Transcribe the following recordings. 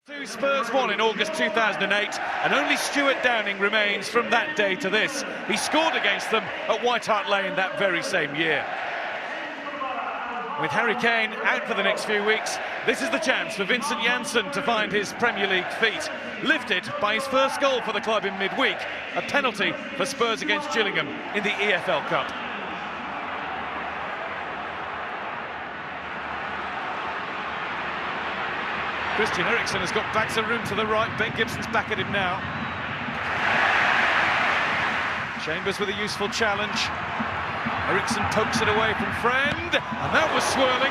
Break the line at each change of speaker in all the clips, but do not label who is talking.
Two Spurs won in August 2008, and only Stuart Downing remains from that day to this. He scored against them at White Hart Lane that very same year. With Harry Kane out for the next few weeks, this is the chance for Vincent Janssen to find his Premier League feet, lifted by his first goal for the club in midweek, a penalty for Spurs against Gillingham in the EFL Cup. Christian Eriksen has got back to room to the right. Ben Gibson's back at him now. Chambers with a useful challenge. Eriksen pokes it away from Friend, and that was swirling.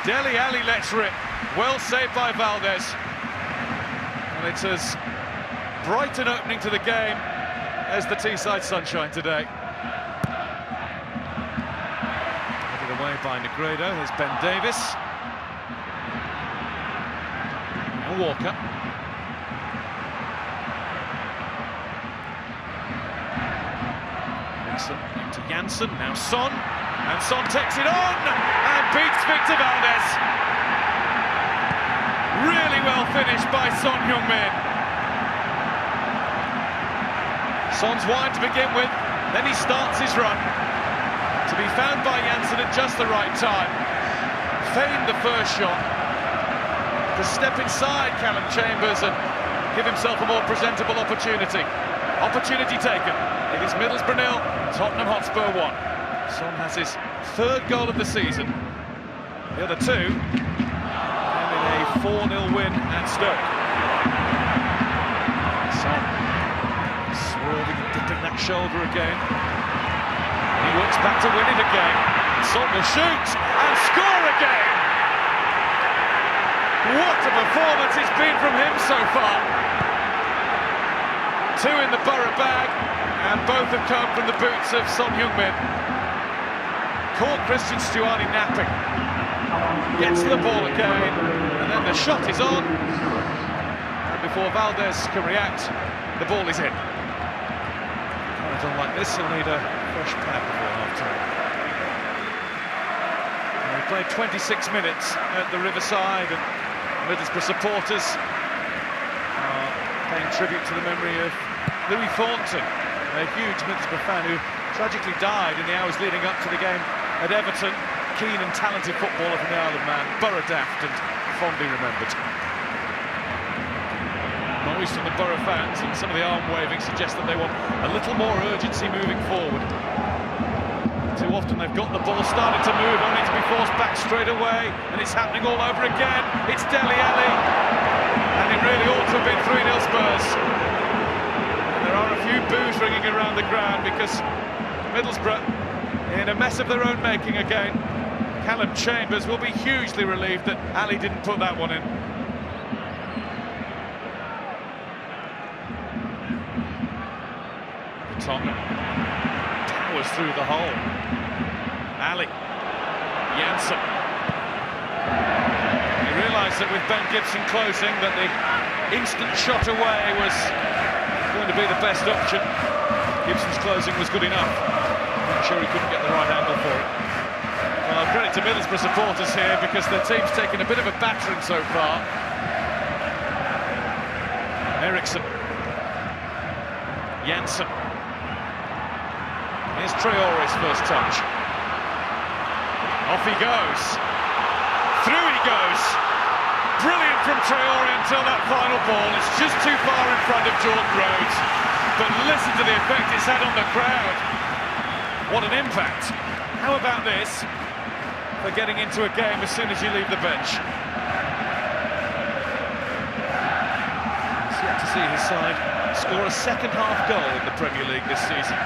Dele Alli lets rip. Well saved by Valdez. And it's as bright an opening to the game as the Teesside sunshine today. Headed away by Negredo. There's Ben Davis. Walker. Nixon into Janssen, now Son, and Son takes it on and beats Victor Valdez. Really well finished by Son Heung-min. Son's wide to begin with, then he starts his run. To be found by Janssen at just the right time. Feigned the first shot. To step inside Callum Chambers and give himself a more presentable opportunity. Opportunity taken. It is Middlesbrough 0, Tottenham Hotspur 1. Son has his third goal of the season. The other two came in a 4-0 win at Stoke. Son swerving and dipping that shoulder again. He works back to win it again. Son will shoot and score again. What a performance it's been from him so far. Two in the Borough bag, and both have come from the boots of Son Heung-min. Caught Christian Stuani napping. Gets to the ball again, and then the shot is on. And before Valdez can react, the ball is in. Carries on like this, he'll need a fresh pad before half-time. We played 26 minutes at the Riverside, and Middlesbrough supporters are paying tribute to the memory of Louis Thornton, a huge Middlesbrough fan who tragically died in the hours leading up to the game at Everton. Keen and talented footballer from the Isle of Man, Borough daft and fondly remembered. Noise from the Borough fans, and some of the arm waving suggests that they want a little more urgency moving forward. Too often they've got the ball started to move, only to be forced back straight away, and it's happening all over again. It's Dele Alli, and it really ought to have been 3-0 Spurs. And there are a few boos ringing around the ground because Middlesbrough in a mess of their own making again. Callum Chambers will be hugely relieved that Ali didn't put that one in. Tottenham powers through the hole. Ali, Janssen. He realised that with Ben Gibson closing that the instant shot away was going to be the best option. Gibson's closing was good enough. I'm sure he couldn't get the right angle for it. Well, credit to Middlesbrough supporters here because their team's taken a bit of a battering so far. Eriksen. Janssen. Here's Traore's first touch. Off he goes. Through he goes. Brilliant from Traore until that final ball. It's just too far in front of Jordan Rhodes. But listen to the effect it's had on the crowd. What an impact. How about this for getting into a game as soon as you leave the bench? He's yet to see his side score a second-half goal in the Premier League this season.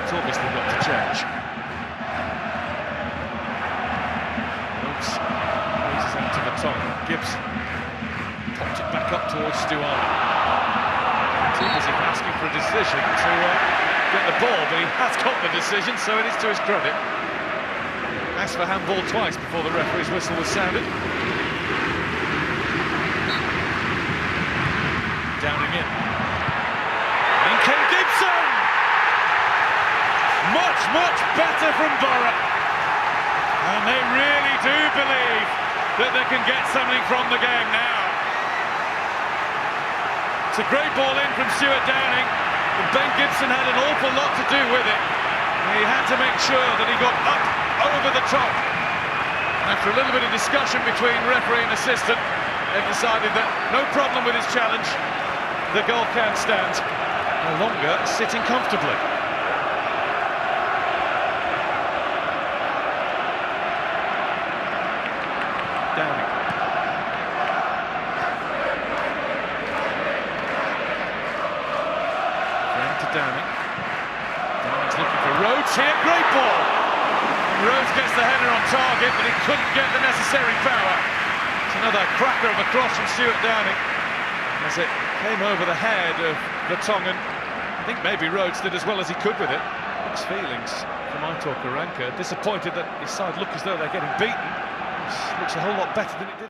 It's obviously got to change. Oops. Raises out to the top. Gibbs popped it back up towards Stuani. Team is asking for a decision to get the ball, but he has got the decision, so it is to his credit. Asked for handball twice before the referee's whistle was sounded. Downing in. And Ken Gibson! Much better from Borough. And they really do believe that they can get something from the game now. It's a great ball in from Stuart Downing, but Ben Gibson had an awful lot to do with it. He had to make sure that he got up over the top. After a little bit of discussion between referee and assistant, they've decided that no problem with his challenge. The goal can stand. No longer sitting comfortably. Downing. Friend to Downing. Downing's looking for Rhodes here. Great ball. And Rhodes gets the header on target, but he couldn't get the necessary power. It's another cracker of a cross from Stuart Downing as it came over the head of the Tongan. I think maybe Rhodes did as well as he could with it. Mixed feelings from Aitor Karanka. Disappointed that his side look as though they're getting beaten. This looks a whole lot better than it did.